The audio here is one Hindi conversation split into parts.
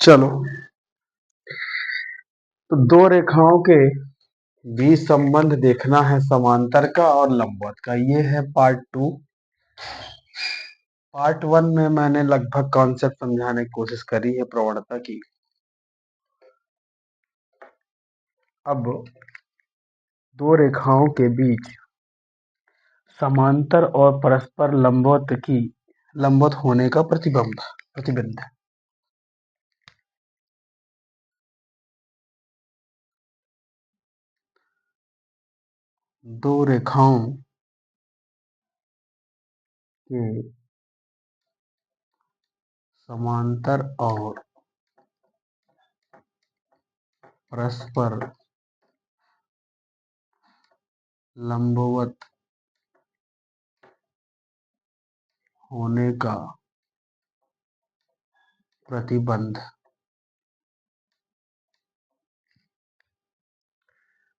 चलो, तो दो रेखाओं के बीच संबंध देखना है समांतर का और लंबवत का। ये है पार्ट 2। पार्ट 1 में मैंने लगभग कॉन्सेप्ट समझाने की कोशिश करी है प्रवणता की। अब दो रेखाओं के बीच समांतर और परस्पर लंबवत होने का प्रतिबंध। दो रेखाओं के समांतर और परस्पर लंबवत होने का प्रतिबंध।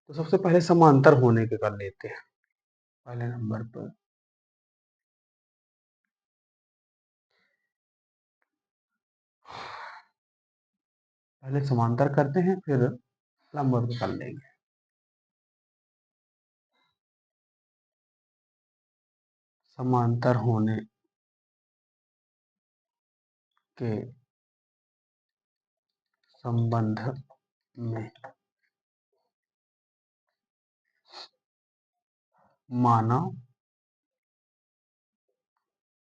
तो सबसे पहले समांतर होने के कर लेते हैं पहले नंबर पर। पहले समांतर करते हैं, फिर लंबवत कर लेंगे। समांतर होने के संबंध में माना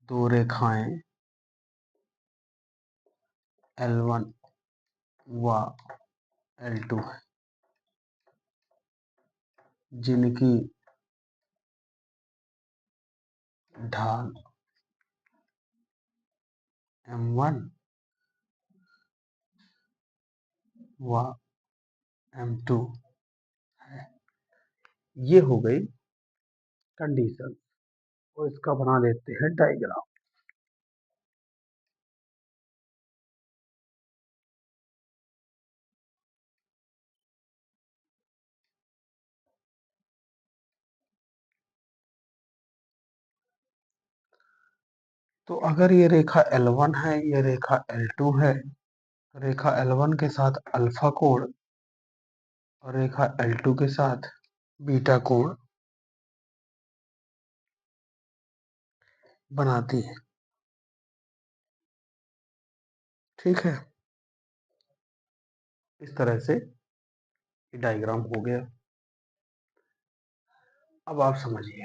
दो रेखाएं L1 व L2 है, जिनकी ढाल M1 व M2 है। ये हो गई कंडीशन, और इसका बना देते हैं डायग्राम। तो अगर ये रेखा L1 है, ये रेखा L2 है, तो रेखा L1 के साथ अल्फा कोण और रेखा L2 के साथ बीटा कोण बनाती है। ठीक है, इस तरह से डायग्राम हो गया। अब आप समझिए,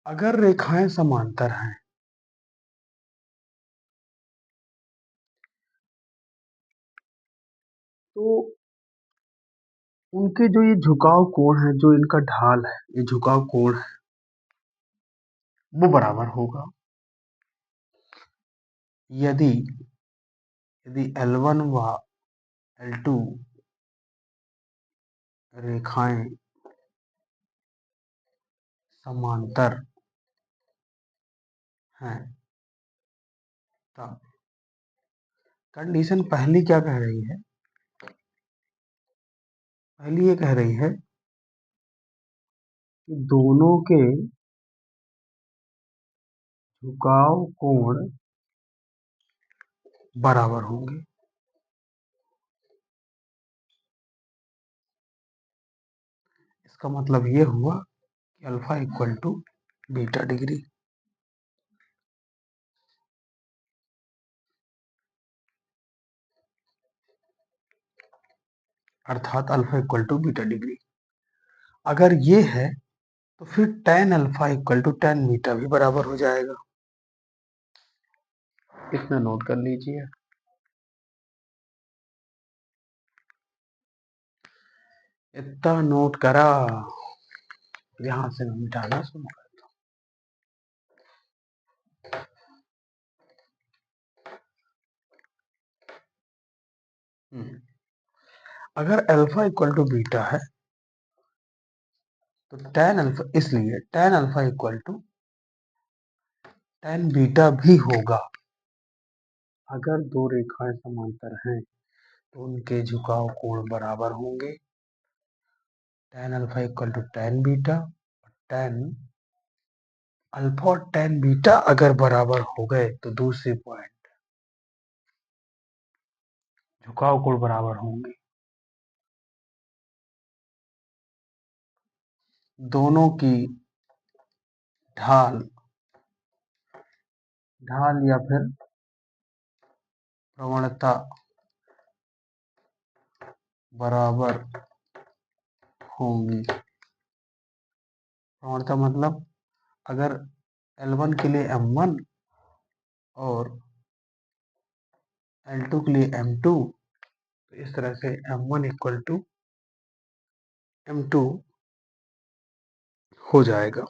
अगर रेखाएं समांतर हैं तो उनके जो ये झुकाव कोण है, जो इनका ढाल है, ये झुकाव कोण है, वो बराबर होगा। यदि यदि L1 व L2 रेखाएं समांतर हैं, तब कंडीशन पहली क्या कह रही है? पहली ये कह रही है कि दोनों के झुकाव कोण बराबर होंगे। इसका मतलब ये हुआ कि alpha equal to beta degree. अर्थात alpha equal to beta degree. अगर ये है तो फिर tan alpha equal to tan beta भी बराबर हो जाएगा। इतना नोट कर लीजिए। इतना नोट करा, यहां से मिटाना शुरू कर। अगर अल्फा इक्वल टू बीटा है तो tan अल्फा, इसलिए tan alpha equal to tan beta भी होगा। अगर दो रेखाएं समांतर हैं तो उनके झुकाव कोण बराबर होंगे। tan alpha equal to tan beta, tan alpha और tan बीटा अगर बराबर हो गए तो दूसरे पॉइंट झुकाव कोण बराबर होंगे। दोनों की ढाल या फिर प्रवणता बराबर होंगी। प्रवणता मतलब अगर L1 के लिए M1 और L2 के लिए M2, तो इस तरह से M1 इक्वल टू M2 हो जाएगा।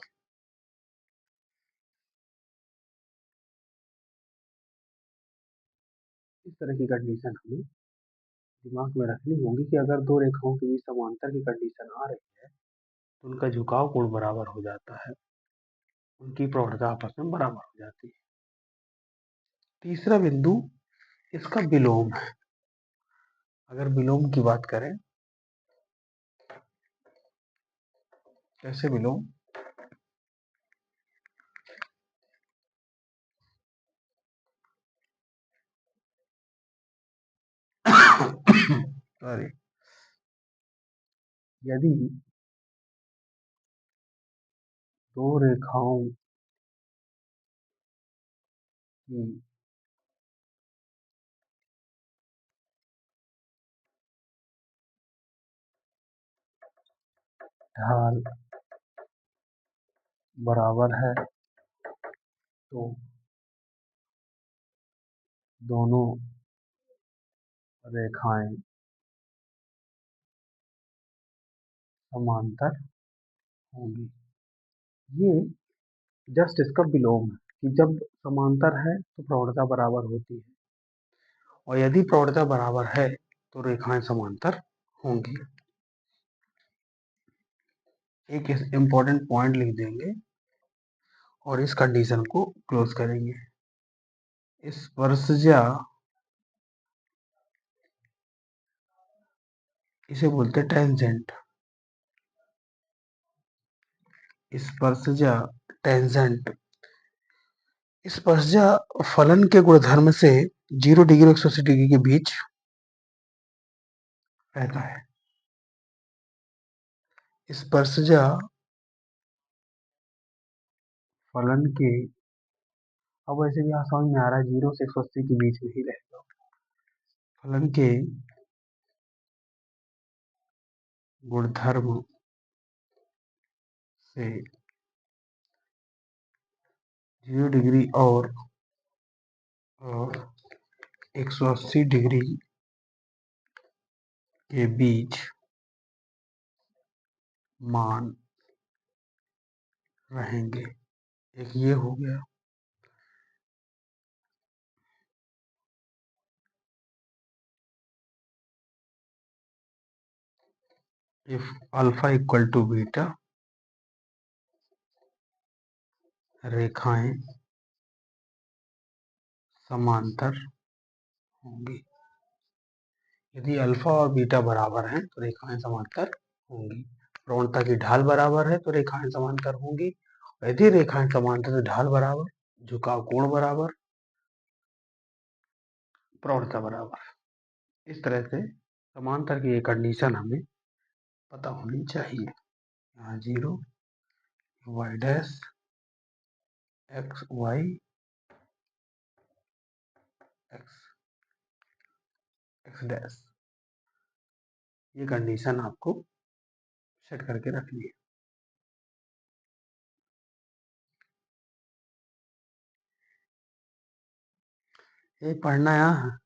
इस तरह की कंडीशन हमें दिमाग में रखनी होगी कि अगर दो रेखाओं के बीच समांतर की कंडीशन आ रही है तो उनका झुकाव कोण बराबर हो जाता है, उनकी प्रवणता आपस में बराबर हो जाती है। तीसरा बिंदु इसका विलोम है। अगर विलोम की बात करें, कैसे विलोम, सॉरी, यदि दो रेखाओं की ढाल बराबर है तो दोनों रेखाएं समांतर होंगी। ये जस्ट इसका विलोम है कि जब समांतर है तो प्रवणता बराबर होती है, और यदि प्रवणता बराबर है तो रेखाएं समांतर होंगी। एक इंपॉर्टेंट पॉइंट लिख देंगे और इस कंडीशन को क्लोज करेंगे। स्पर्शजा, इसे बोलते हैं टेंजेंट। स्पर्शजा टेंजेंट, स्पर्शजा फलन के गुणधर्म से 0 डिग्री और 180 डिग्री के बीच रहता है। स्पर्शजा फलन के, अब वैसे भी समझ में आ रहा है 0 से 180 के बीच में ही रहेगा। फलन के गुणधर्म से 0 डिग्री और 180 डिग्री के बीच मान रहेंगे। एक ये हो गया। If alpha equal to beta, रेखाएं समांतर होंगी। यदि अल्फा और बीटा बराबर हैं तो रेखाएं समांतर होंगी। प्रवणता की ढाल बराबर है तो रेखाएं समांतर होंगी। यदि रेखाएं समांतर तो ढाल बराबर, झुकाव कोण बराबर, प्रवणता बराबर। इस तरह से समांतर की एक कंडीशन हमें पता होनी चाहिए। यहाँ 0 y dash x y x x dash, ये कंडीशन आपको सेट करके रखनी है। ये पढ़ना है हाँ।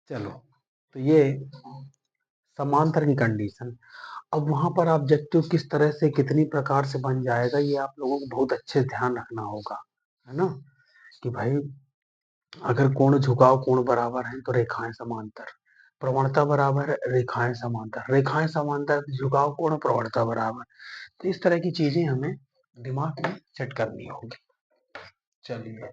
चलो, तो ये समांतर की कंडीशन। अब वहां पर ऑब्जेक्टिव किस तरह से कितनी प्रकार से बन जाएगा ये आप लोगों को बहुत अच्छे से ध्यान रखना होगा, है ना, कि भाई अगर कोण झुकाव कोण बराबर है तो रेखाएं समांतर, प्रवणता बराबर है, रेखाएं समांतर, झुकाव कोण, प्रवणता बराबर। तो इस तरह की चीजें हमें दिमाग में सेट करनी होगी। चलिए,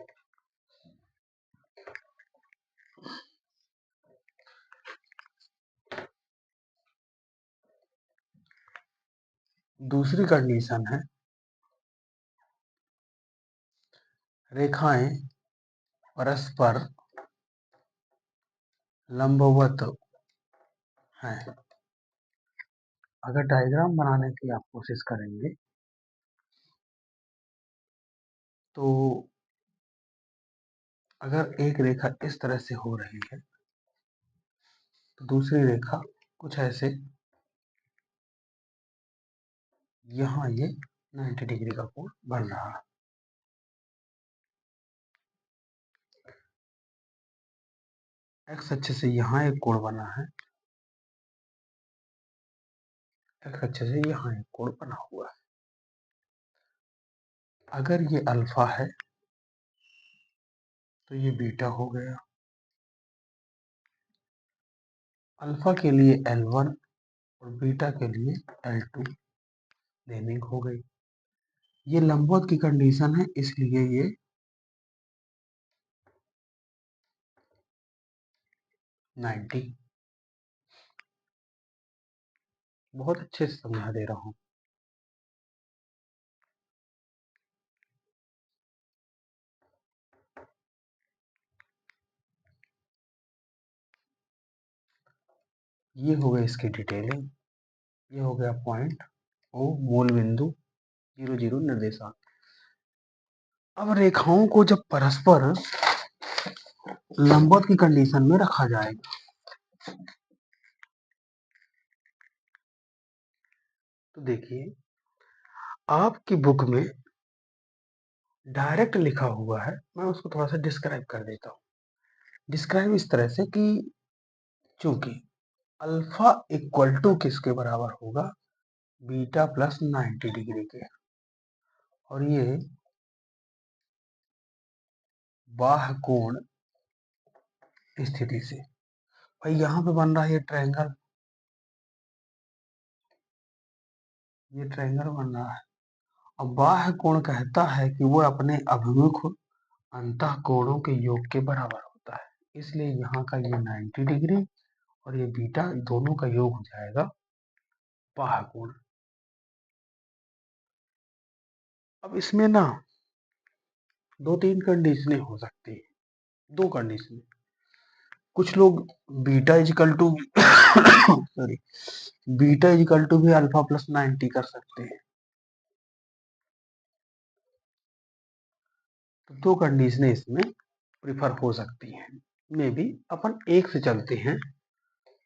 दूसरी कंडीशन है रेखाएं परस्पर लंबवत हैं। अगर डायग्राम बनाने की आप कोशिश करेंगे तो अगर एक रेखा इस तरह से हो रही है तो दूसरी रेखा कुछ ऐसे यहाँ ये 90 डिग्री का कोण बन रहा है। एक्स अक्ष से यहाँ एक कोण बना है, एक्स अक्ष से यहाँ एक कोण बना हुआ है। अगर ये अल्फा है तो ये बीटा हो गया। अल्फा के लिए L1 और बीटा के लिए L2 लेनिंग हो गई। ये लंबवत की कंडीशन है, इसलिए ये 90। बहुत अच्छे से समझा दे रहा हूँ। ये हो गया इसकी डिटेलिंग, ये हो गया पॉइंट ओ मूल बिंदु 0 0 निर्देशांक। अब रेखाओं को जब परस्पर लंबवत की कंडीशन में रखा जाएगा तो देखिए आपकी बुक में डायरेक्ट लिखा हुआ है, मैं उसको थोड़ा सा डिस्क्राइब कर देता हूँ। डिस्क्राइब इस तरह से कि चूंकि अल्फा इक्वल टू किसके बराबर होगा, बीटा प्लस 90 डिग्री के, और ये बाह्य कोण स्थिति से, भाई यहाँ पे बन रहा है ये ट्रायंगल, ये ट्रायंगल बन रहा है। अब बाह्य कोण कहता है कि वो अपने अभिमुख अंतः कोणों के योग के बराबर होता है, इसलिए यहाँ का ये 90 डिग्री और ये बीटा दोनों का योग हो जाएगा बाह्य कोण। अब इसमें ना 2 3 कंडीशनें हो सकती है, 2 कंडीशन। कुछ लोग beta equal to sorry beta equal to भी अल्फा प्लस 90 कर सकते हैं। तो 2 कंडीशनें इसमें प्रिफर हो सकती हैं, मे भी अपन एक से चलते हैं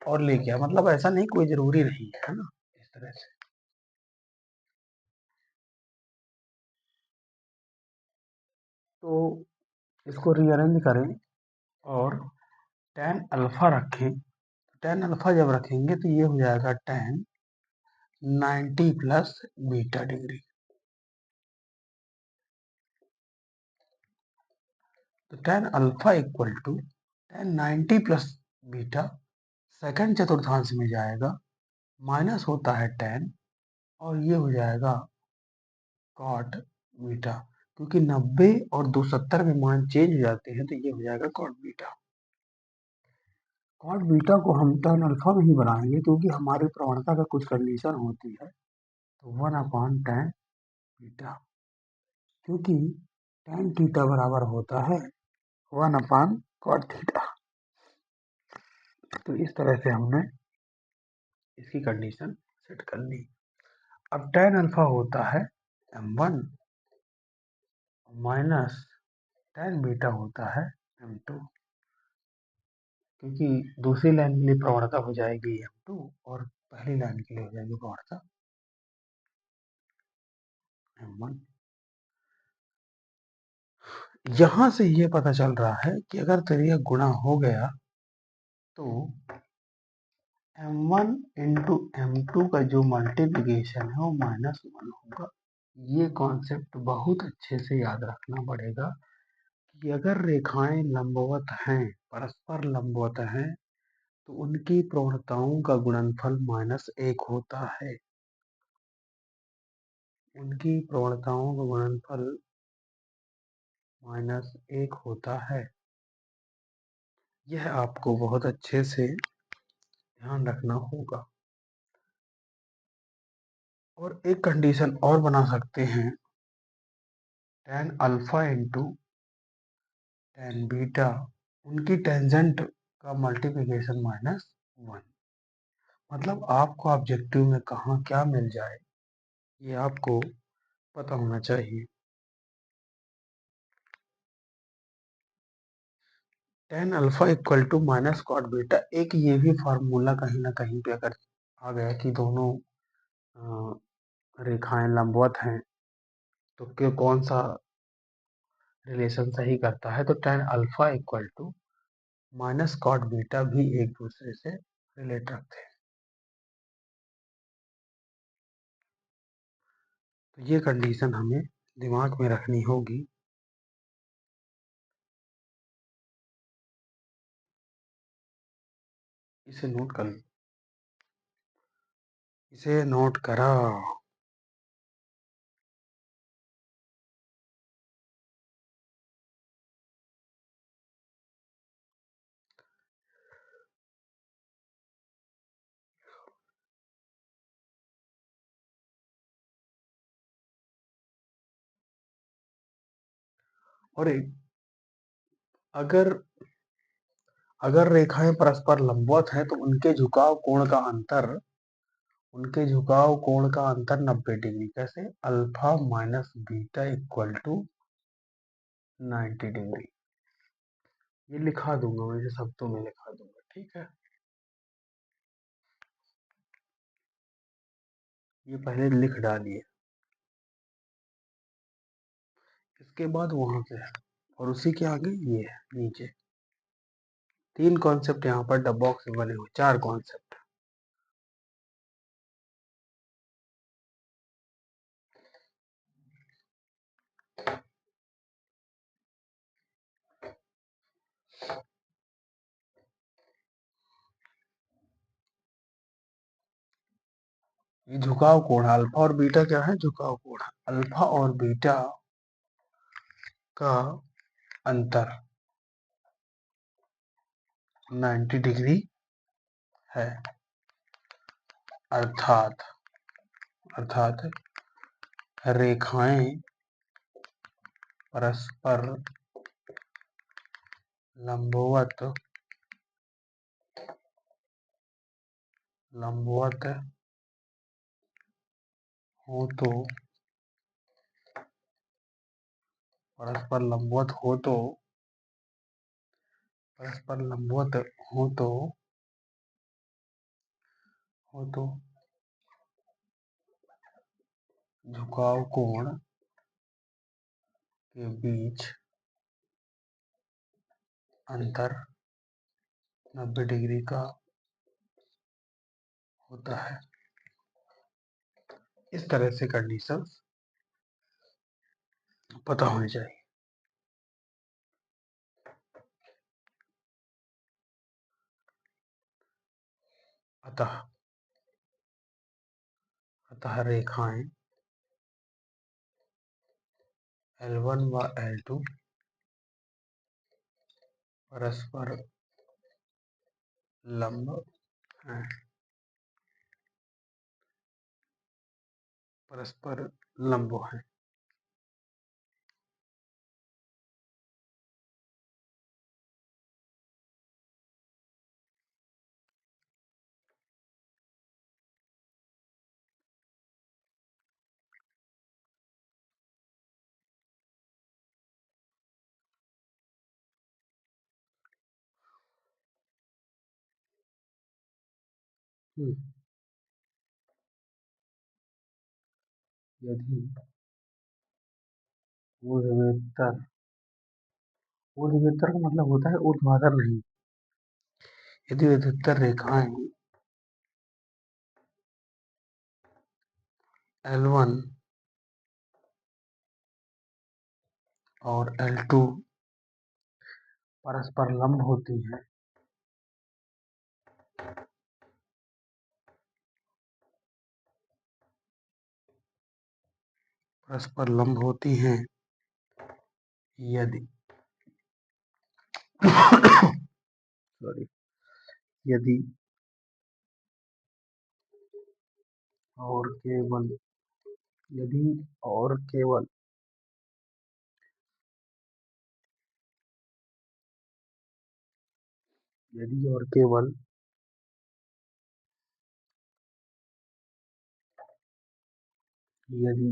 और लेके आ, मतलब ऐसा नहीं, कोई जरूरी नहीं है ना, इस तरह से। तो इसको रीअरेंज करें और tan अल्फा रखें। tan अल्फा जब रखेंगे तो ये हो जाएगा tan 90 प्लस बीटा डिग्री। तो tan alpha equal to tan 90 plus beta second चतुर्थांश में जाएगा, माइनस होता है tan, और ये हो जाएगा cot बीटा, क्योंकि 90 और 270 में मान चेंज हो जाते हैं तो ये हो जाएगा cot बीटा। कॉट बीटा को हम tan अल्फा में ही बनाएंगे क्योंकि हमारी प्रवणता का कुछ कंडीशन होती है, तो 1/tan बीटा, क्योंकि tan थीटा बराबर होता है 1/cot थीटा। तो इस तरह से हमने इसकी कंडीशन सेट कर ली। अब tan अल्फा होता है m1 माइनस tan बीटा होता है m2, क्योंकि दूसरी लाइन के लिए प्रवणता हो जाएगी m2 और पहली लाइन के लिए हो जाएगी प्रवणता m1। यहां से ये पता चल रहा है कि अगर तेरा गुणा हो गया तो m1 इंटू m2 का जो मल्टीप्लीकेशन है वो -1 होगा। ये कॉन्सेप्ट बहुत अच्छे से याद रखना पड़ेगा कि अगर रेखाएं लंबवत हैं, परस्पर लंबवत हैं, तो उनकी प्रवणताओं का गुणनफल -1 होता है। उनकी प्रवणताओं का गुणनफल -1 होता है। यह आपको बहुत अच्छे से ध्यान रखना होगा। और एक कंडीशन और बना सकते हैं, tan alpha into tan beta, उनकी टेंजेंट का मल्टीप्लिकेशन -1। मतलब आपको ऑब्जेक्टिव में कहाँ क्या मिल जाए ये आपको पता होना चाहिए। tan alpha equal to minus cot beta, एक ये भी फार्मूला कहीं ना कहीं पे अगर आ गया कि दोनों रेखाएं लंबवत हैं तो कौन सा रिलेशन सही करता है, तो tan alpha equal to minus cot beta भी एक दूसरे से रिलेट रखते हैं। तो ये कंडीशन हमें दिमाग में रखनी होगी। इसे नोट कर, इसे नोट करा। और अगर अगर रेखाएं परस्पर लंबवत हैं तो उनके झुकाव कोण का अंतर 90 डिग्री। कैसे? Alpha minus beta equal to 90 degree. ये लिखा दूंगा, मैं इसे शब्दों में लिखा दूंगा, ठीक है। ये पहले लिख डालिए, इसके बाद वहां पे है और उसी के आगे ये है नीचे। 3 कॉन्सेप्ट यहाँ पर बॉक्स में बने हुए, 4 कॉन्सेप्ट। ये झुकाव कोण, अल्फा और बीटा क्या है? झुकाव कोण। अल्फा और बीटा का अंतर 90 डिग्री है। अर्थात अर्थात रेखाएं परस्पर लंबवत लंबवत हो तो परस्पर लंबवत हो तो परस्पर लंबवत हो तो हो तो झुकाव कोण के बीच अंतर 90 डिग्री का होता है। इस तरह से कंडीशंस पता होनी चाहिए। अतः अतः रेखाएं L1 व L2 परस्पर लंब हैं, परस्पर लंब हैं। यदि ऊर्ध्वाधर, ऊर्ध्वाधर का मतलब होता है ऊर्ध्वाधर नहीं, यदि अधिकतर रेखाएं L1 और L2 परस्पर लंब होती हैं, परस्पर लंब होती हैं यदि सॉरी, यदि और केवल यदि और केवल यदि और केवल यदि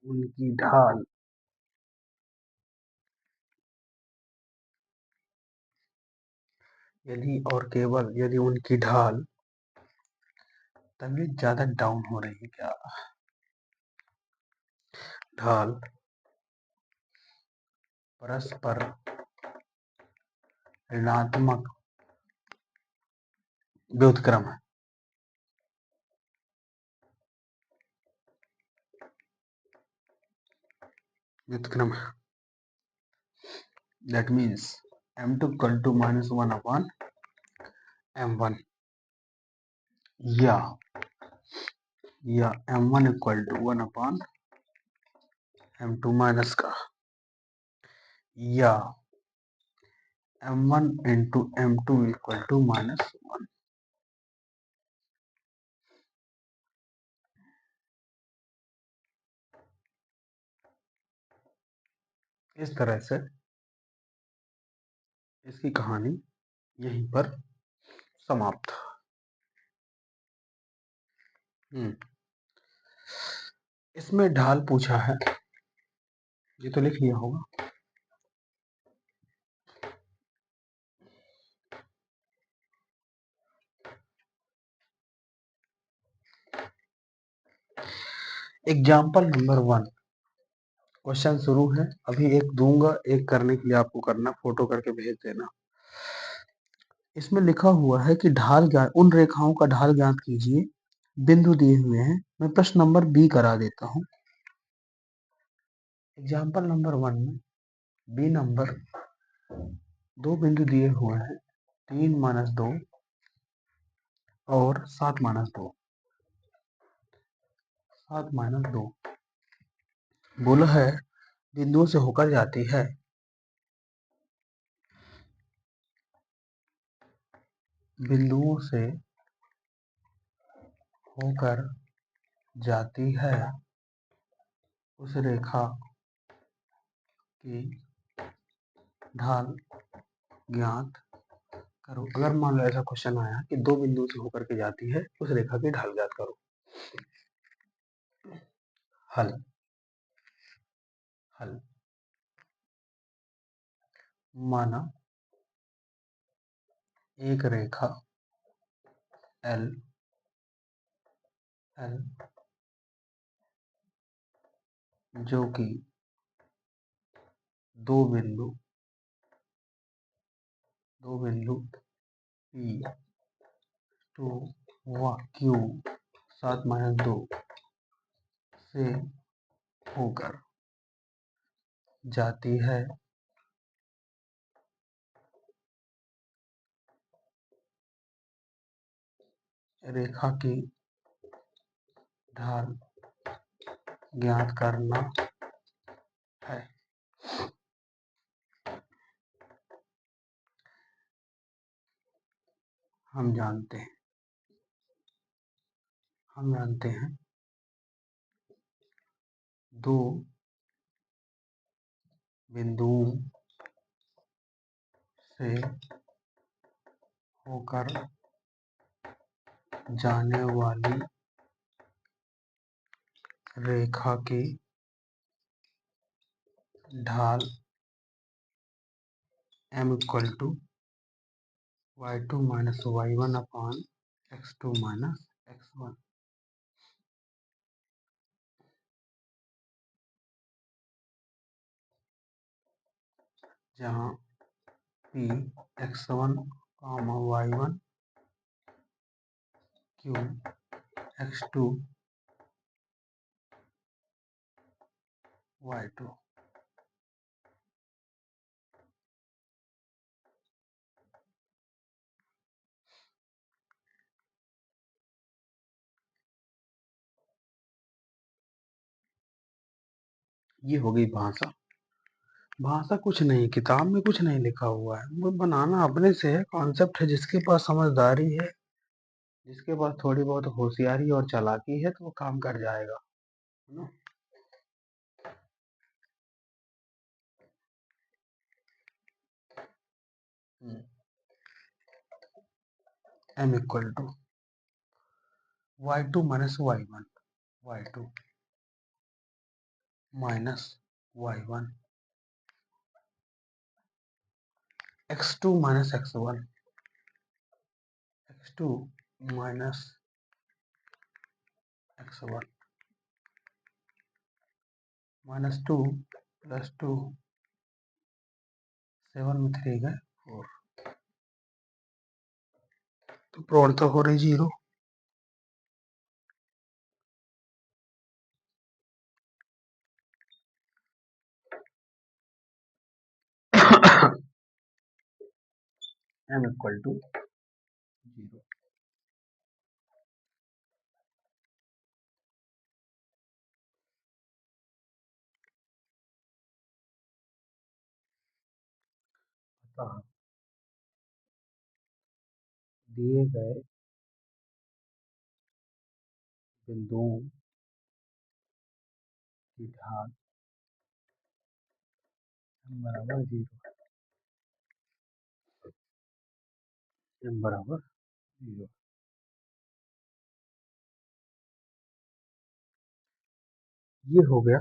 उनकी ढाल यदि और केवल यदि उनकी ढाल तबीयत ज्यादा डाउन हो रही है क्या? ढाल परस्पर ऋणात्मक व्युत्क्रम है। व्युत्क्रम है। That means m2 equal to -1 upon m1 या m1 equal to 1 upon m2 minus का या m1 into m2 equal to -1। इस तरह से इसकी कहानी यहीं पर समाप्त। इसमें ढाल पूछा है, ये तो लिख लिया होगा। एग्जाम्पल नंबर 1 क्वेश्चन शुरू है। अभी एक दूंगा, एक करने के लिए आपको करना, फोटो करके भेज देना। इसमें लिखा हुआ है कि ढाल ज्ञात, उन रेखाओं का ढाल ज्ञात कीजिए, बिंदु दिए हुए हैं। मैं प्रश्न नंबर बी करा देता हूं। एग्जाम्पल नंबर 1 में बी नंबर 2 बिंदु दिए हुए हैं, 3-2 और 7-2। 7-2 बोला है बिंदुओं से होकर जाती है, बिंदुओं से होकर जाती है उस रेखा की ढाल ज्ञात करो। अगर मान लो ऐसा क्वेश्चन आया कि 2 बिंदु से होकर के जाती है, उस रेखा की ढाल ज्ञात करो। हल हल माना एक रेखा एल जो कि दो बिंदु P टू Q 7-2 से होकर जाती है, रेखा की ढाल ज्ञात करना है। हम जानते हैं दो बिंदुओं से होकर जाने वाली रेखा की ढाल m equal to y2 minus y1 upon x2 minus x1। जहाँ P x1, y1, Q x2, y2। ये हो गई भाषा। भाषा कुछ नहीं, किताब में कुछ नहीं लिखा हुआ है, वो बनाना अपने से है, कॉन्सेप्ट है। जिसके पास समझदारी है जिसके पास थोड़ी बहुत होशियारी और चालाकी है तो वो काम कर जाएगा, है ना। m equal to y2 minus y1, y2 minus y1, x2 minus x1, x2 minus x1, minus 2 plus 2, 7 में 3 गए 4, तो प्रवणता हो रही 0। m equal to 0। अतः दिए गए बिंदुओं की ढाल m बराबर 0, m बराबर 0। ये हो गया।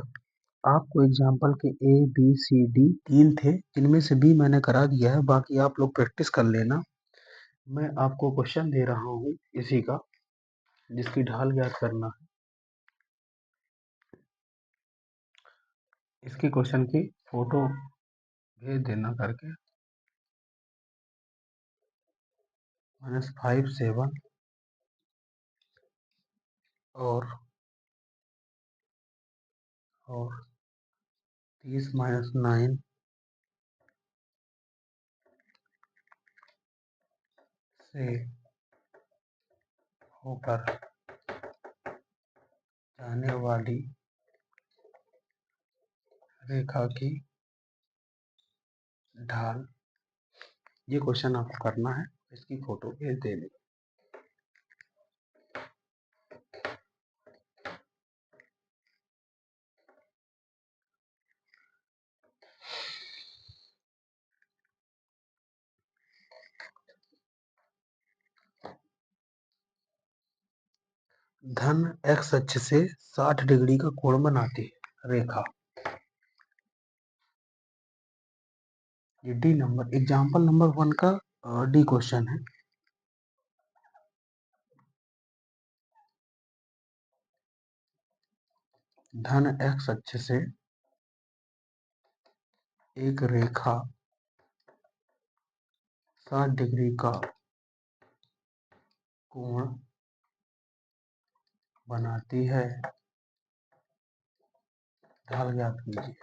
आपको एग्जाम्पल के ए बी सी डी 3 थे, इनमें से बी मैंने करा दिया है, बाकी आप लोग प्रैक्टिस कर लेना। मैं आपको क्वेश्चन दे रहा हूँ इसी का, जिसकी ढाल ज्ञात करना है। इसकी क्वेश्चन की फोटो भेज देना करके। -5 7 और 30 -9 से होकर जाने वाली रेखा की ढाल, ये क्वेश्चन आपको करना है। इसकी फोटो भेज देनी। धन x अक्ष से 60 डिग्री का कोण बनाती है रेखा। ये डी नंबर एग्जाम्पल नंबर 1 का डी क्वेश्चन है। धन x अक्ष से एक रेखा 60 डिग्री का कोण बनाती है, ढाल ज्ञात कीजिए।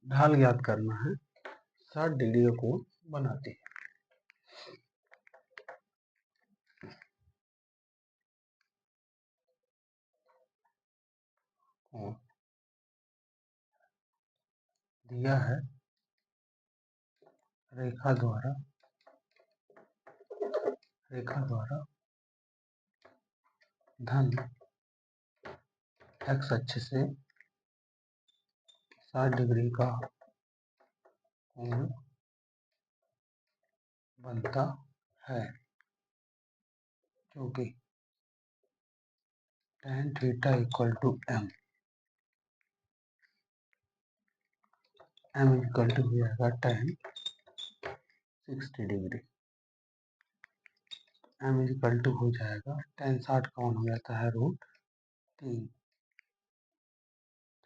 ढाल ज्ञात करना है, 60 डिग्री का कोण बनाती है। कोण दिया है रेखा द्वारा धन x अक्ष से 60 डिग्री का कोण बनता है, जो कि tan theta equal to m equal to हो जाएगा tan 60 degree. m equal to हो जाएगा tan 60 का मान हो जाता है √3,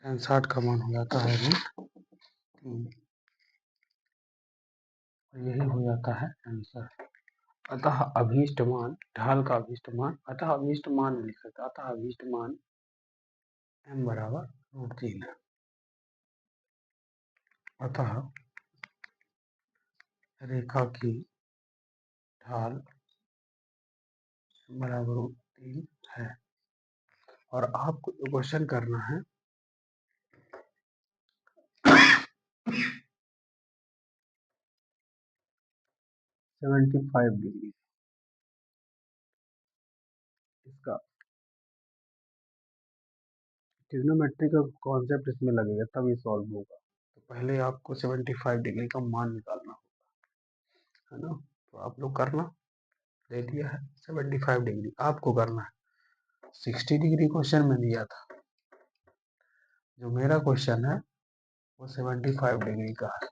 tan 60 का मान हो जाता है √3, और यही हो जाता है आंसर। अतः अभीष्ट मान, ढाल का अभीष्ट मान, अतः अभीष्ट मान लिख सकते, अतः अभीष्ट मान m बराबर √3 है। अतः रेखा की ढाल बराबर 3 है। और आपको क्वेश्चन करना है 75 डिग्री इसका ट्रिग्नोमेट्री का कॉन्सेप्ट इसमें लगेगा तब ये सॉल्व होगा। तो पहले आपको 75 डिग्री का मान निकालना होगा, है ना। तो आप लोग करना, दे दिया है 75 डिग्री, आपको करना है। 60 डिग्री क्वेश्चन में दिया था, जो मेरा क्वेश्चन है वो 75 डिग्री का है।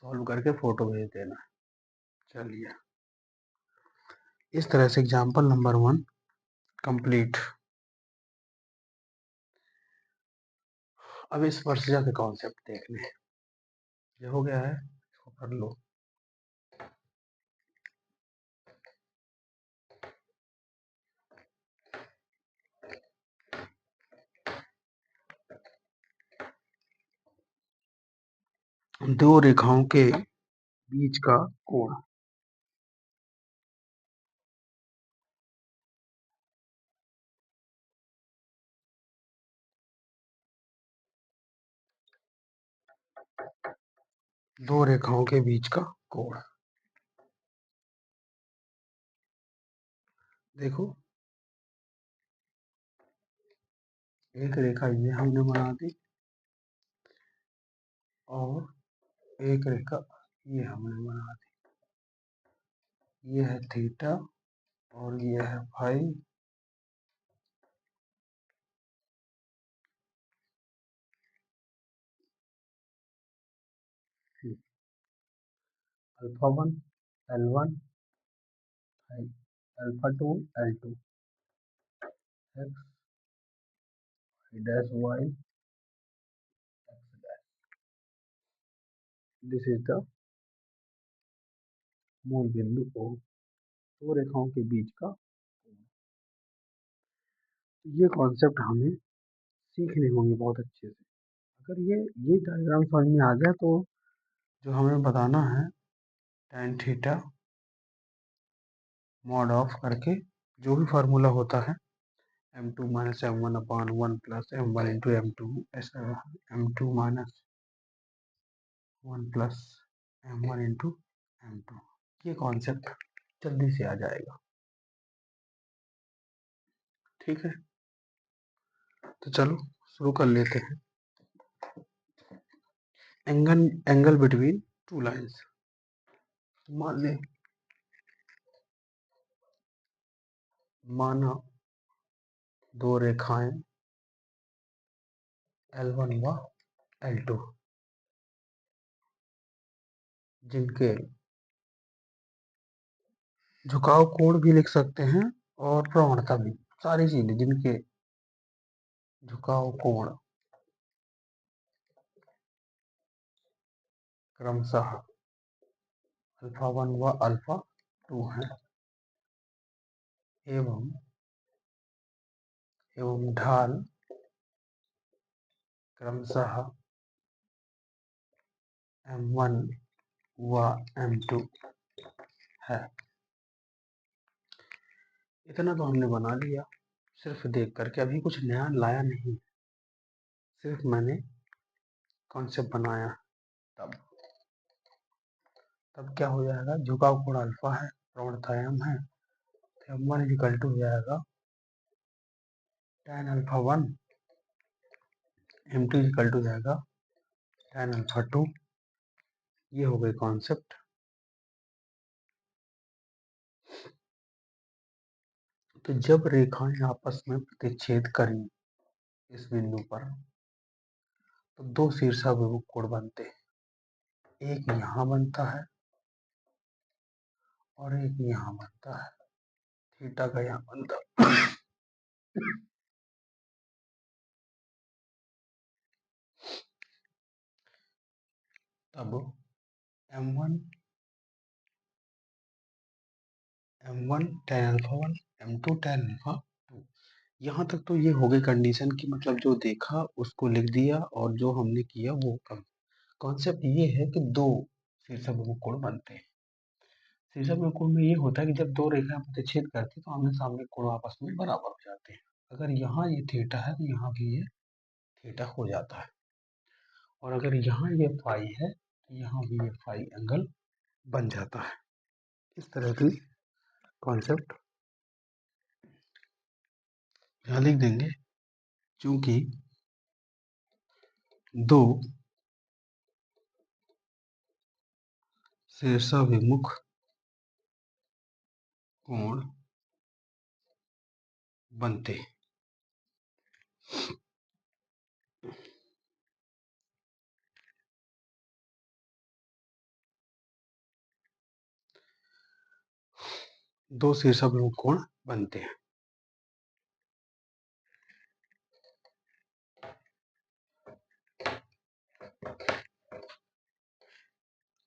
सॉल्व करके फोटो भेज देना। चलिए, इस तरह से एग्जाम्पल नंबर 1 कंप्लीट। अब इस पर से जाके कॉन्सेप्ट देखने, ये हो गया है, इसको कर लो। दो रेखाओं के बीच का कोण, दो रेखाओं के बीच का कोण। देखो, एक रेखा ये हमने बना दी और एक रेखा ये हमने बना दी। ये है थीटा और ये है phi. Alpha 1 L1, alpha 2 L2, X dash Y X dash. This is the मूल बिंदु O, दो रेखाओं के बीच का। ये कॉन्सेप्ट हमें सीखने होंगे बहुत अच्छे से। अगर ये डायग्राम समझ में आ गया तो जो हमें बताना है tan थीटा मॉड ऑफ करके, जो भी फार्मूला होता है m2 minus m1 upon 1 plus m1 into m2, ऐसा m2 minus 1 plus m1 into m2, ये कॉन्सेप्ट जल्दी से आ जाएगा। ठीक है, तो चलो शुरू कर लेते हैं। एंगल बिटवीन टू लाइंस, मान ले, माना दो रेखाएं L1 व L2 जिनके झुकाव कोण भी लिख सकते हैं और प्रवणता भी, सारी चीजें जिनके झुकाव कोण क्रमशः अल्फा 1 व अल्फा 2 है, एवं ढाल क्रमशः m1 व m2 है। इतना तो हमने बना लिया सिर्फ देख करके, अभी कुछ नया लाया नहीं, सिर्फ मैंने कॉन्सेप्ट बनाया। तब क्या हो जाएगा, झुकाव कोण अल्फा है, प्रवणता m है, m1 इक्वल टू हो जाएगा tan alpha 1, m2 equal to जाएगा tan अल्फा 2। ये हो गए कॉन्सेप्ट। तो जब रेखाएं आपस में प्रतिच्छेद करें इस बिंदु पर, तो दो शीर्षाभिमुख कोण बनते हैं, एक यहाँ बनता है और एक यहाँ बनता है, थीटा का यहाँ बनता है। तब m1 tan alpha 1, m2 tan alpha 2। यहाँ तक तो ये हो गई कंडीशन की, मतलब जो देखा उसको लिख दिया और जो हमने किया वो कम। कॉन्सेप्ट ये है कि दो शीर्षाभिमुख कोण बनते हैं। शीर्षाभिमुख कोण में ये होता है कि जब दो रेखाएं प्रतिच्छेद करती है तो आमने सामने कोण आपस में बराबर हो जाते हैं। अगर यहाँ ये थीटा है तो यहाँ भी ये थीटा हो जाता है, और अगर यहाँ ये फाई है यहाँ भी ये फाई एंगल बन जाता है। इस तरह की कॉन्सेप्ट यहाँ लिख देंगे। चूंकि दो शीर्षाभिमुख कोण बनते हैं। दो शीर्षाभिमुख कोण बनते हैं।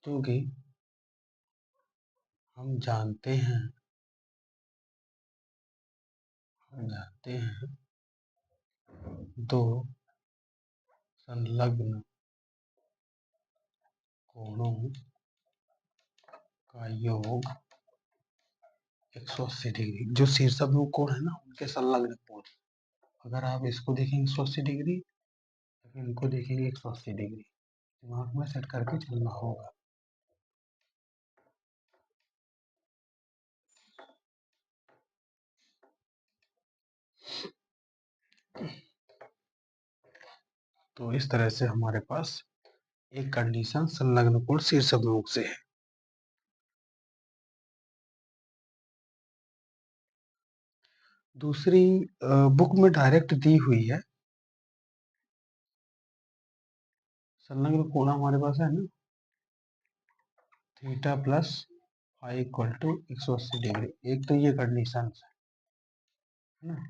क्योंकि हम जानते हैं दो संलग्न कोणों का योग 180 डिग्री। जो शीर्षाभिमुख कोण है ना, उनके संलग्न कोण, अगर आप इसको देखेंगे 180 डिग्री, फिर इनको देखेंगे 180 डिग्री, दिमाग में सेट करके चलना होगा। तो इस तरह से हमारे पास एक कंडीशन संलग्न कोण शीर्षाभिमुख से है। दूसरी बुक में डायरेक्ट दी हुई है संलग्न कोण हमारे पास है ना, theta plus phi equal to 180 degree. एक तो ये कंडीशन है ना।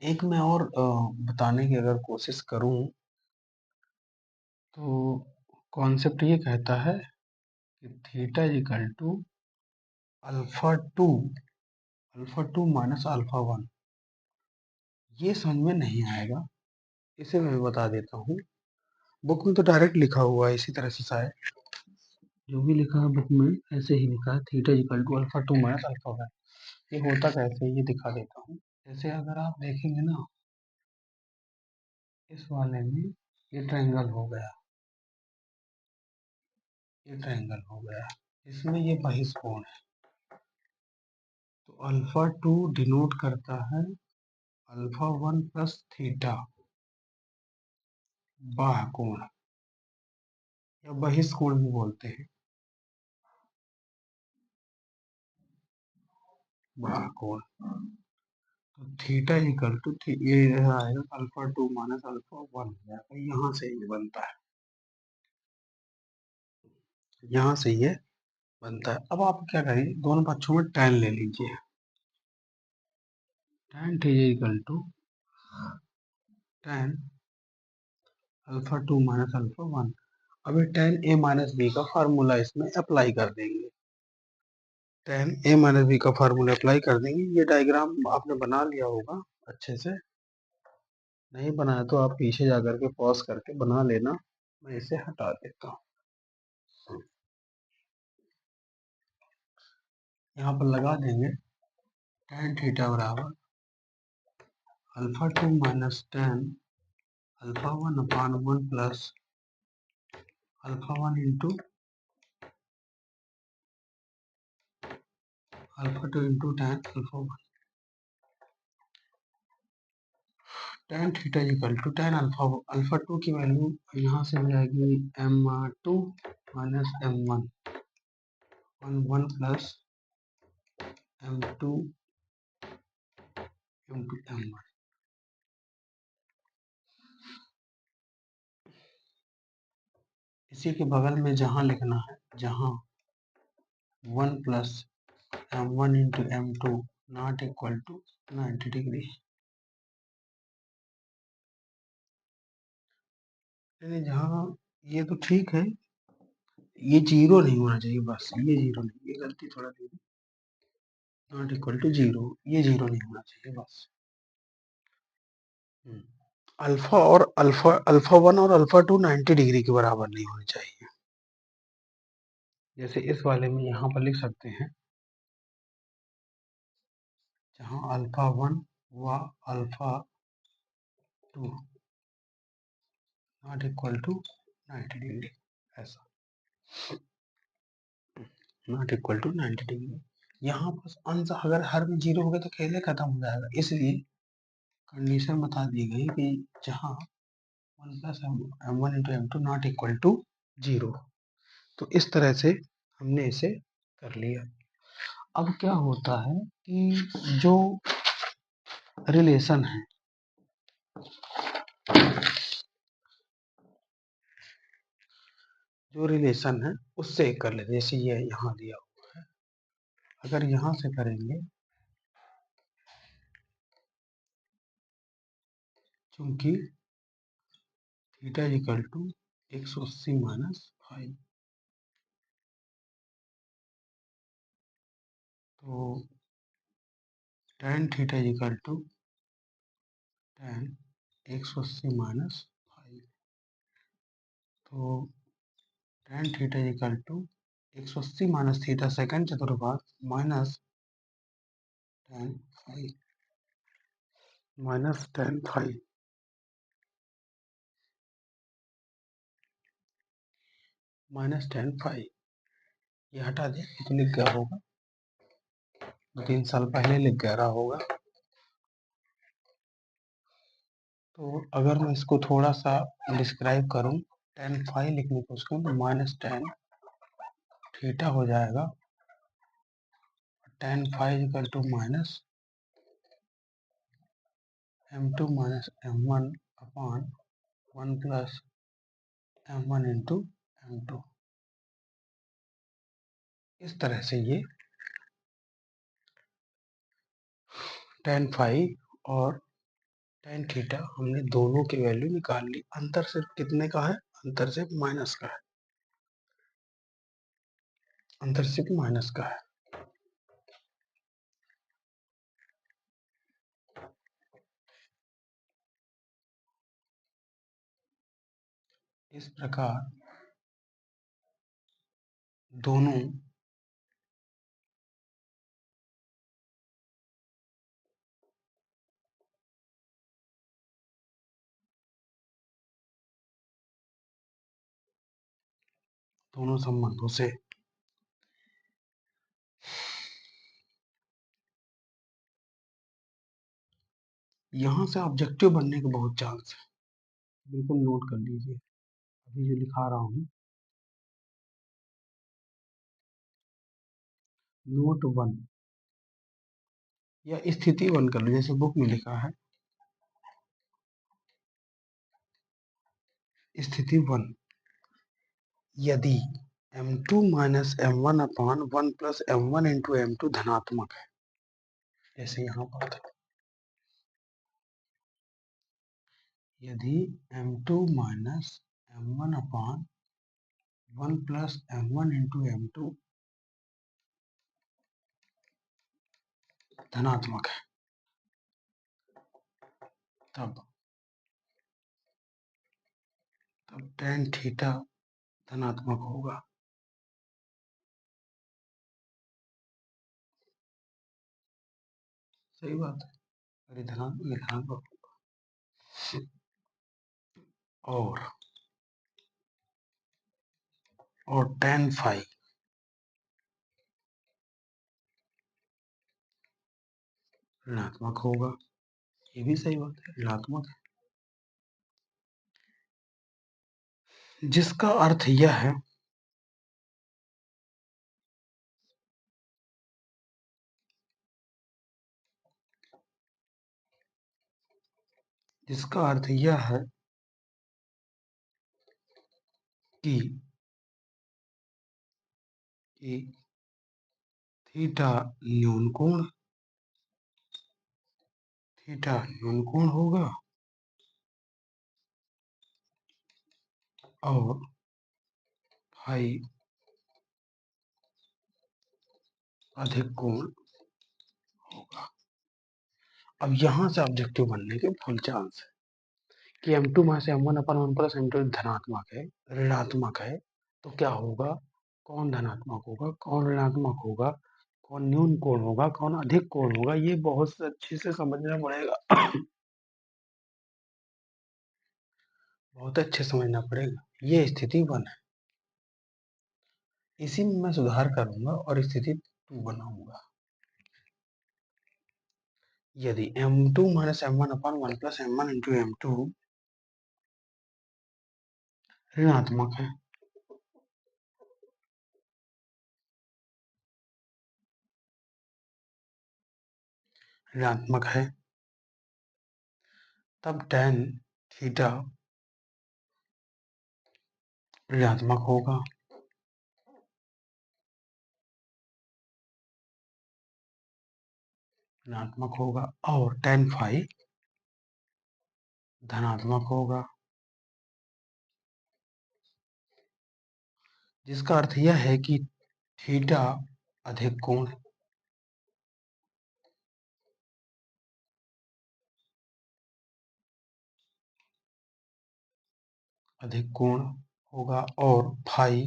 एक मैं और बताने की अगर कोशिश करूं तो कॉन्सेप्ट ये कहता है कि theta is equal to alpha two minus alpha one. ये समझ में नहीं आएगा, इसे मैं बता देता हूँ। बुक में तो डायरेक्ट लिखा हुआ है इसी तरह से, शायद जो भी लिखा है बुक में ऐसे ही लिखा है, theta is equal to alpha two minus alpha one. ये होता कैसे ये दिखा देता हूँ। जैसे अगर आप देखेंगे ना, इस वाले में ये ट्रायंगल हो गया, ये ट्रायंगल हो गया, इसमें ये बहिष्कोण है। तो अल्फा टू डिनोट करता है अल्फा वन प्लस थीटा बाह्य कोण या बहिष्कोण भी बोलते हैं, बाह्य कोण। तो थीटा इक्वल टू ये आएगा alpha two minus alpha one हो जाएगा। यहाँ से ये बनता है, यहाँ से ये बनता है। अब आप क्या करिए, दोनों पक्षों में tan ले लीजिए। tan theta equal to tan alpha two minus alpha one. अभी tan a माइनस बी का फार्मूला इसमें अप्लाई कर देंगे। tan a माइनस बी का फार्मूला अप्लाई कर देंगे। ये डायग्राम आपने बना लिया होगा अच्छे से, नहीं बनाया तो आप पीछे जाकर के पॉज करके बना लेना। मैं इसे हटा देता हूँ, यहाँ पर लगा देंगे tan थीटा बराबर alpha two minus tan alpha one upon one plus alpha one into alpha two into tan alpha one. tan theta equal to tan alpha two की वैल्यू यहाँ से मिल जाएगी m2 minus m1 one one plus m2 into m1। इसी के बगल में जहाँ लिखना है, जहाँ 1 plus m1 into m2 not equal to 90 degree. जहाँ ये तो ठीक है, ये जीरो नहीं होना चाहिए, बस ये जीरो नहीं, ये गलती थोड़ा दी, नॉट इक्वल टू जीरो, ये जीरो नहीं होना चाहिए बस। अल्फा और अल्फा वन और अल्फा टू 90 डिग्री के बराबर नहीं होने चाहिए। जैसे इस वाले में यहाँ पर लिख सकते हैं, जहाँ अल्फा वन व alpha two not equal to 90 degree, ऐसा नॉट इक्वल टू 90 डिग्री। यहाँ पर अंश अगर हर में जीरो हो गया तो खेल खत्म हो जाएगा, इसलिए कंडीशन बता दी गई कि जहाँ 1 plus M one into M two not equal to zero. तो इस तरह से हमने इसे कर लिया। अब क्या होता है कि जो रिलेशन है, उससे कर लेते, जैसे ये यहाँ दिया हुआ है, अगर यहाँ से करेंगे, क्योंकि थीटा इक्वल टू 180 माइनस 5, तो tan theta equal to tan 180 minus 5, तो tan theta equal to 180 minus theta second चतुर्भाग minus tan 5 minus tan 5 minus tan 5, ये हटा दे तो लिख गया होगा, 3 साल पहले लिख गया रहा होगा। तो अगर मैं इसको थोड़ा सा डिस्क्राइब करूं, tan 5 लिखने को उसको माइनस tan थीटा हो जाएगा, tan 5 equal to minus m2 minus m1 upon 1 plus m1 into m2। इस तरह से ये tan 5 और tan थीटा हमने दोनों की वैल्यू निकाल ली। अंतर सिर्फ कितने का है? अंतर सिर्फ माइनस का है, अंतर सिर्फ माइनस का है। इस प्रकार दोनों संबंधों से यहाँ से ऑब्जेक्टिव बनने के बहुत चांस है, बिल्कुल नोट कर लीजिए। अभी जो लिखा रहा हूँ, नोट 1 या स्थिति 1 कर लो, जैसे बुक में लिखा है स्थिति 1, यदि m2 minus m1 upon 1 plus m1 into m2 धनात्मक है, जैसे यहाँ पर था, यदि m2 minus m1 upon 1 plus m1 into m2 धनात्मक है, तब tan थीटा धनात्मक होगा। सही बात है, अरे धनात्मक और tan 5 ऋणात्मक होगा। ये भी सही बात है, ऋणात्मक है, जिसका अर्थ यह है कि थीटा न्यून कोण होगा और फाई अधिक कोण होगा। अब यहाँ से ऑब्जेक्टिव बनने के फुल चांस है कि m2 में से m1 अपन 1 प्लस m2 धनात्मक है, ऋणात्मक है, तो क्या होगा? कौन धनात्मक होगा, कौन ऋणात्मक होगा, कौन न्यून कोण होगा, कौन अधिक कोण होगा, ये बहुत अच्छे से समझना पड़ेगा। बहुत अच्छे समझना पड़ेगा। ये स्थिति 1 है। इसी में मैं सुधार करूंगा और स्थिति 2 बनाऊंगा। यदि m2 minus m1/1 plus m1 into m2 ऋणात्मक है, ऋणात्मक है, तब tan थीटा ऋणात्मक होगा। ऋणात्मक होगा और tan फाई धनात्मक होगा, जिसका अर्थ यह है कि थीटा अधिक कोण होगा और फाई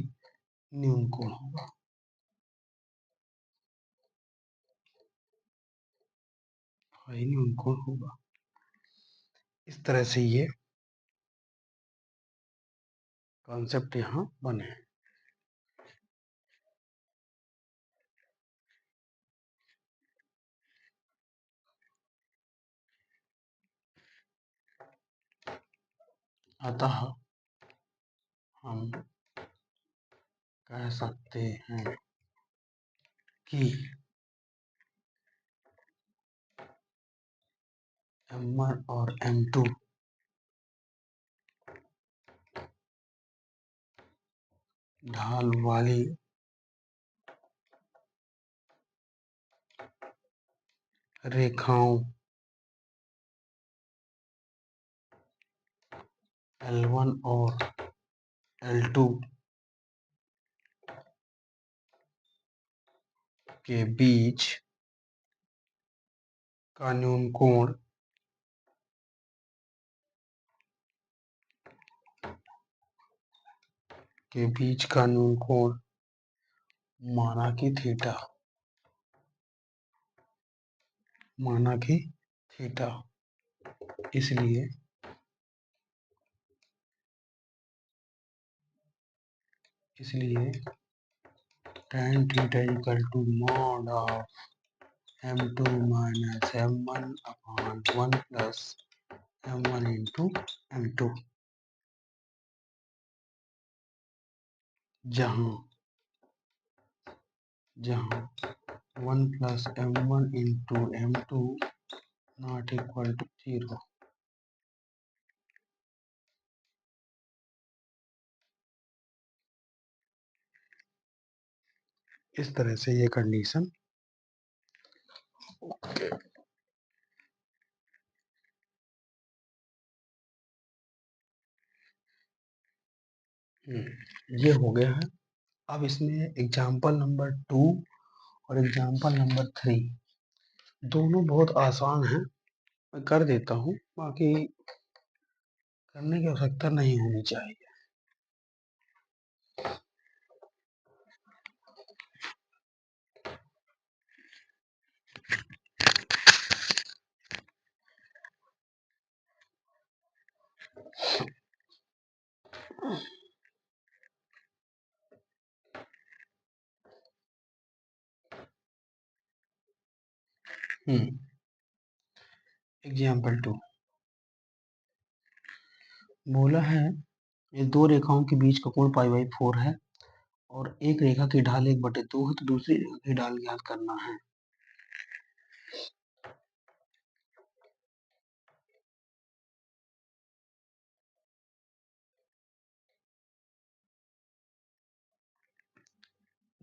न्यून कोण होगा। फाई न्यून कोण होगा। इस तरह से ये कॉन्सेप्ट यहाँ बने। अतः हम कह सकते हैं कि m1 और m2 ढाल वाली रेखाओं L1 और L2 के बीच का न्यून कोण माना कि थीटा। इसलिए tan theta equal to mod of m2 minus m1/1 plus m1 into m2, जहाँ 1 plus m1 into m2 not equal to 0। इस तरह से ये कंडीशन ये हो गया है। अब इसमें एग्जाम्पल नंबर 2 और एग्जाम्पल नंबर 3 दोनों बहुत आसान हैं। मैं कर देता हूँ, बाकी करने की आवश्यकता नहीं होनी चाहिए। एग्जाम्पल 2 बोला है, ये दो रेखाओं के बीच का कोण π/4 है और एक रेखा की ढाल 1/2 है, तो दूसरी रेखा की ढाल ज्ञात करना है।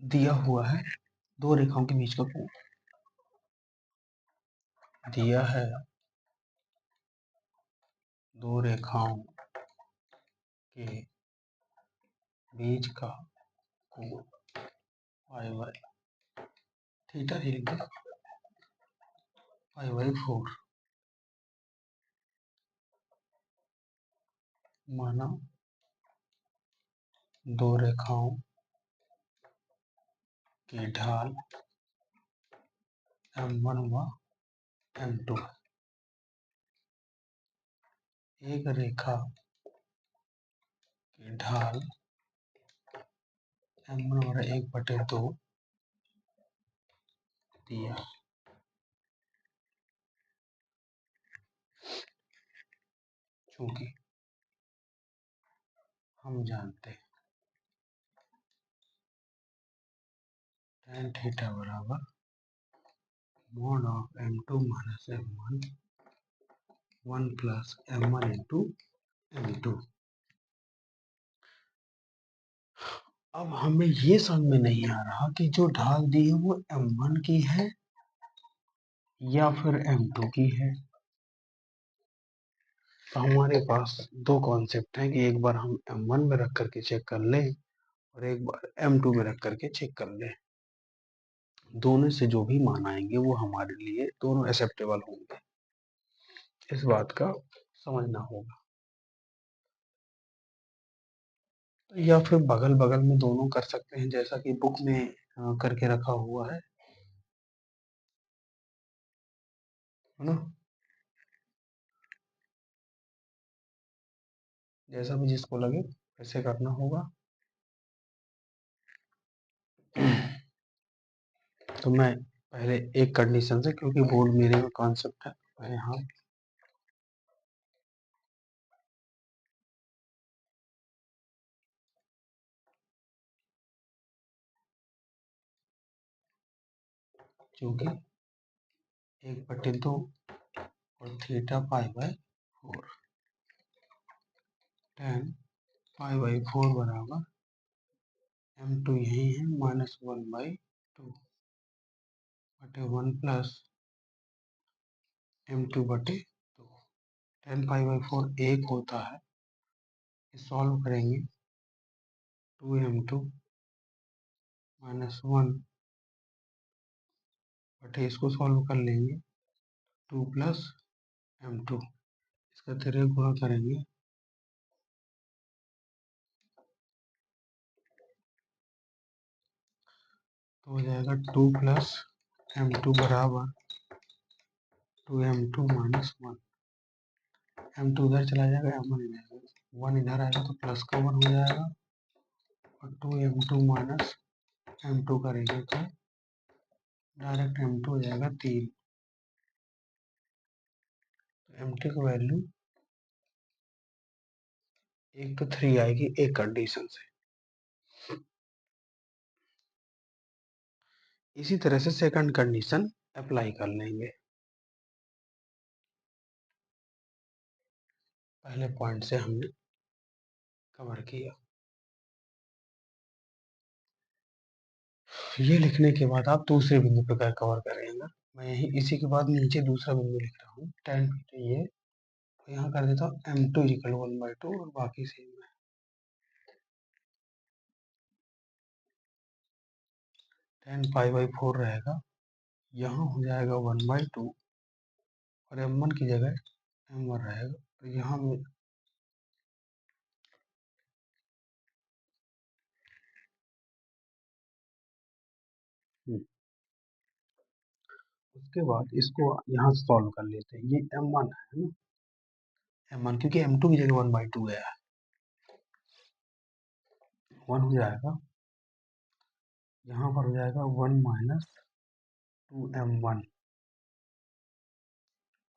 दिया हुआ है दो रेखाओं के बीच का कोण, दिया है दो रेखाओं के बीच का कोण थीटा π/4 माना दो रेखाओं की ढाल m1 व m2। एक रेखा ढाल m1/1/2 दिया। चूंकि हम जानते हैं tan थीटा बराबर mod of m2 minus m1 1 plus m1 into m2। अब हमें ये समझ में नहीं आ रहा कि जो ढाल दी है वो m1 की है या फिर m2 की है। तो हमारे पास दो कॉन्सेप्ट हैं कि एक बार हम m1 में रख करके चेक कर लें और एक बार m2 में रख करके चेक कर लें। दोनों से जो भी मान आएंगे वो हमारे लिए दोनों एक्सेप्टेबल होंगे, इस बात का समझना होगा। तो या फिर बगल बगल में दोनों कर सकते हैं जैसा कि बुक में करके रखा हुआ है ना। जैसा भी जिसको लगे वैसे करना होगा। तो मैं पहले एक कंडीशन से, क्योंकि बोर्ड मेरे में कॉन्सेप्ट है, मैं यहाँ क्योंकि 1/2 और थीटा π/4 tan π/4 बराबर m2 यही है -1/2 बटे 1 प्लस m2/2। tan π/4 1 होता है, सॉल्व करेंगे 2m2 -1 बटे इसको सॉल्व कर लेंगे 2 प्लस m2, इसका 3 गुणा करेंगे तो हो जाएगा 2 प्लस m2 बराबर 2m2 -1। m2 उधर चला जाएगा, m1 इधर आएगा, 1 इधर आएगा तो प्लस का 1 हो जाएगा और 2m2 माइनस m2 करेंगे तो डायरेक्ट m2 हो जाएगा 3। तो m2 की वैल्यू एक तो 3 आएगी एक कंडीशन से। इसी तरह से सेकंड कंडीशन अप्लाई कर लेंगे। पहले पॉइंट से हमने कवर किया। ये लिखने के बाद आप दूसरे बिंदु पर कवर करेंगे। मैं यही इसी के बाद नीचे दूसरा बिंदु लिख रहा हूँ tan ये यहाँ कर देता हूँ m2 इक्वल 1/2 और बाकी सेम है। tan π/4 रहेगा, यहाँ हो जाएगा 1/2 और m1 की जगह m1 रहेगा। तो यहाँ में उसके बाद इसको यहाँ से सॉल्व कर लेते हैं। ये m1 है ना, m1 क्योंकि m2 की जगह 1/2 गया है, 1 हो जाएगा, यहाँ पर हो जाएगा 1 माइनस 2m1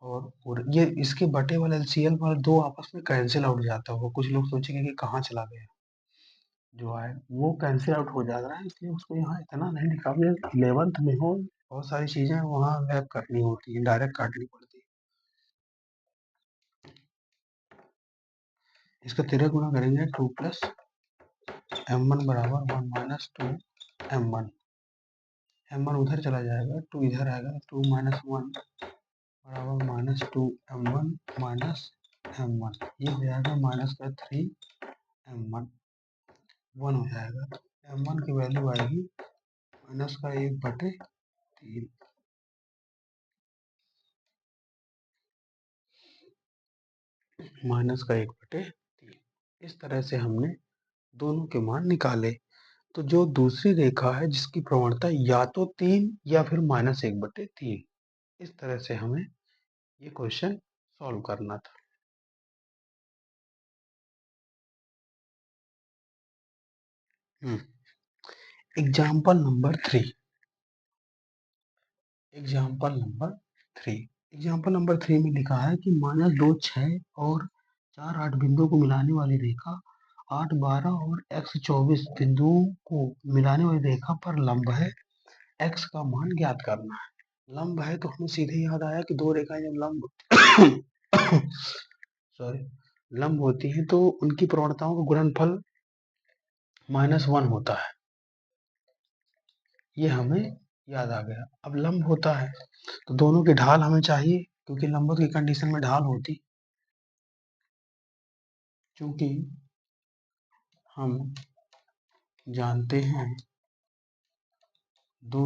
और ये इसके बटे वाले एलसीएल पर दो आपस में कैंसिल आउट जाता होगा। कुछ लोग सोचेंगे कि कहाँ चला गया, जो है वो कैंसिल आउट हो जा रहा है, इसलिए उसको यहाँ इतना नहीं लिखा। 11th में हो बहुत सारी चीजें वहाँ लैप करनी होती है, डायरेक्ट काटनी पड़ती है। इसका 13 गुना करेंगे 2 प्लस m1 बराबर 1 माइनस 2m1। m1 उधर चला जाएगा, 2 इधर आएगा, 2 माइनस 1 बराबर -2m1 माइनस m1। ये हो जाएगा माइनस का 3m1, 1 हो जाएगा। तो m1 की वैल्यू आएगी माइनस का 1/3, माइनस का 1/3। इस तरह से हमने दोनों के मान निकाले। तो जो दूसरी रेखा है जिसकी प्रवणता या तो 3 या फिर -1/3, इस तरह से हमें ये क्वेश्चन सॉल्व करना था। Example number 3। Example number 3। Example number 3 में लिखा है कि -2, 6 और 4, 8 बिंदुओं को मिलाने वाली रेखा 8, 12 और x 24 बिंदुओं को मिलाने वाली रेखा पर लंब है। x का मान ज्ञात करना है। लंब है तो हमें सीधे याद आया कि दो रेखाएं जब लंब सॉरी लंब होती हैं तो उनकी प्रवणताओं का गुणनफल -1 होता है। ये हमें याद आ गया। अब लंब होता है तो दोनों की ढाल हमें चाहिए, क्योंकि लंबों की कंडीशन में ढाल होती। क्योंकि हम जानते हैं दो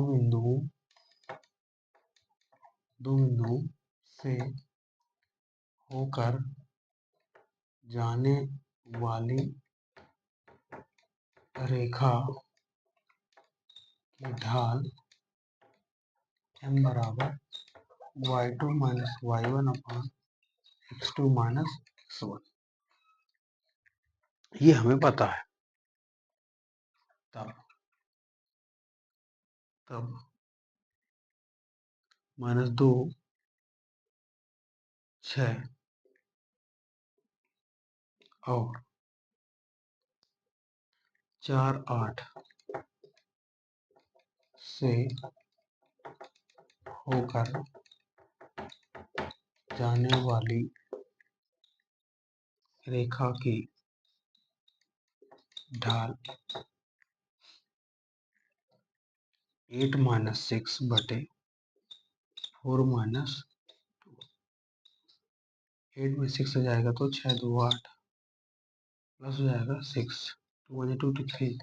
बिंदुओं से होकर जाने वाली रेखा की ढाल m बराबर y2 minus y1 upon x2 minus x1, ये हमें पता है। तब -2, 6 और 4, 8 से होकर जाने वाली रेखा की ढाल 8 - 6 बटे 4 माइनस 8 में 6 हो जाएगा तो 6 2 8 प्लस हो जाएगा 6 1 2 2 3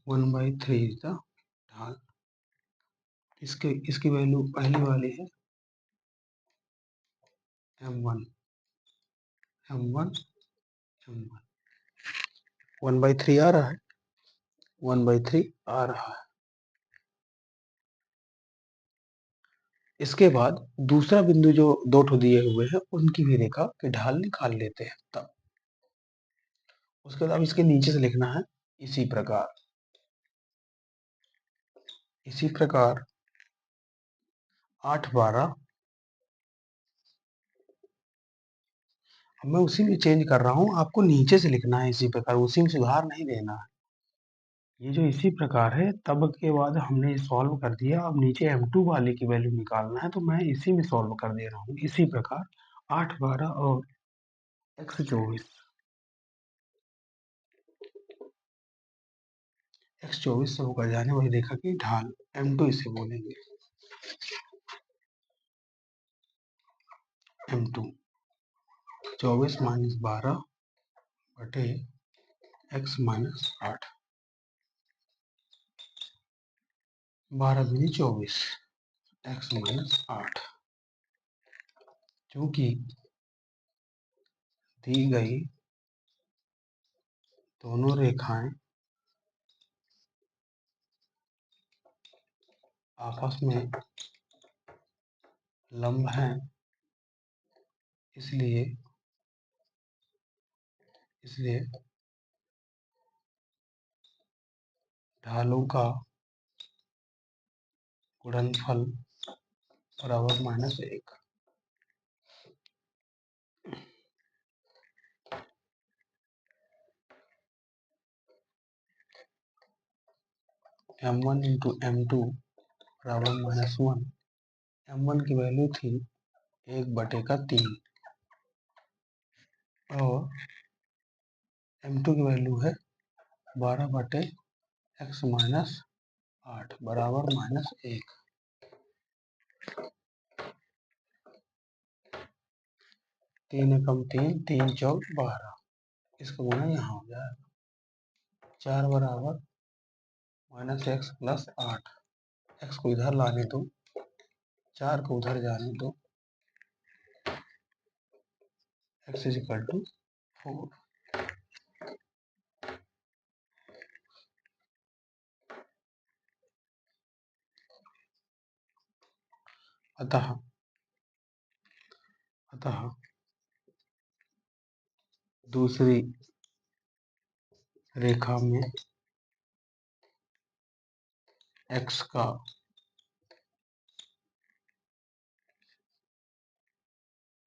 1/3 इज द ढाल। इसकी वैल्यू पहली वाली है m1 1/3 आ रहा है, 1/3 आ रहा है। इसके बाद दूसरा बिंदु जो दो ठो दिए हुए हैं उनकी भी रेखा की ढाल निकाल लेते हैं। तब उसके बाद इसके नीचे से लिखना है इसी प्रकार 8 12। अब मैं उसी में चेंज कर रहा हूँ, आपको नीचे से लिखना है इसी प्रकार, उसी में सुधार नहीं देना है। ये जो इसी प्रकार है तब के बाद हमने सॉल्व कर दिया। अब नीचे m2 वाले की वैल्यू निकालना है तो मैं इसी में सॉल्व कर दे रहा हूँ। इसी प्रकार 8 12 और x 24 से होकर जाने वाली रेखा की ढाल m2 इसे बोलेंगे। m2 24 - 12 बटे x - 8, 12 दूनी 24 x - 8। चूंकि दी गई दोनों रेखाएं आपस में लंब हैं, इसलिए ढालों का गुणनफल बराबर -1। m1 इंटू m2 बराबर -1। m1 की वैल्यू थी 1/3 और m2 की वैल्यू है 12 बटे x - 8 बराबर -1। 3 एकम 3, 3 चौक 12, इसका गुना यहाँ हो जाएगा। 4 बराबर -x प्लस 8, x को इधर लाने दो, 4 को उधर जाने दो, x इज इक्वल टू 4। अतः दूसरी रेखा में x का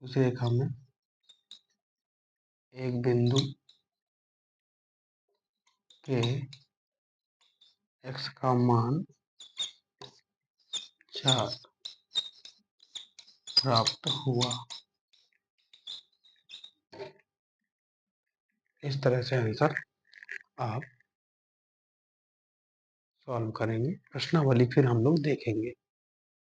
उस रेखा में एक बिंदु के x का मान 4 प्राप्त हुआ। इस तरह से आंसर आप सॉल्व करेंगे। प्रश्नावली फिर हम लोग देखेंगे।